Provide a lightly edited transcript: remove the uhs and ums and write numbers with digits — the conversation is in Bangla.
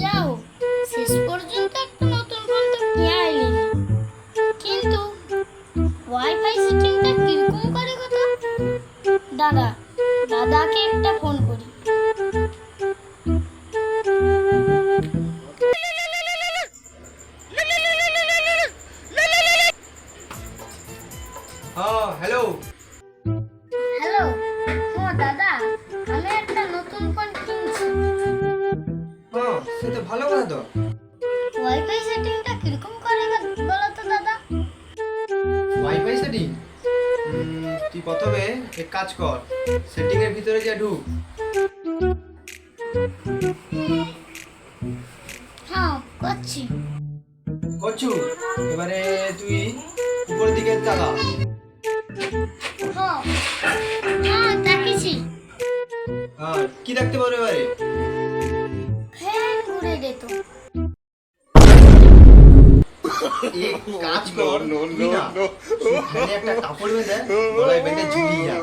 যাও, শেষ পর্যন্ত একটা নতুন ফোন তো নিয়ে আইলি, কিন্তু ওয়াইফাই সেটিংটা কিরকম করে কথা। দাদা, দাদাকে একটা ফোন করি। হ্যাঁ হ্যালো। হ্যালো। দাদা, আমি একটা নতুন ফোন কিনছি। হ্যাঁ সে তো ভালো কথা তো। ওয়াইফাই সেটিংটা কিরকম করে বলো তো দাদা। ওয়াইফাই সেটিং, তুই প্রথমে এক কাজ কর, সেটিং এর ভিতরে যা ঢুক। হ্যাঁ, করছি। করছু, এবারে তুই উপরের দিকে তাকা। হ্যাঁ হ্যাঁ, তাকিয়েছি। হ্যাঁ, কি দেখতে পারো এবারে? ফ্যান ঘুরে দে তো। এক কাজ কর, তুই না ফ্যানে একটা কাপড় বেঁধে গলায় বেঁধে ঝুলিয়ে যা।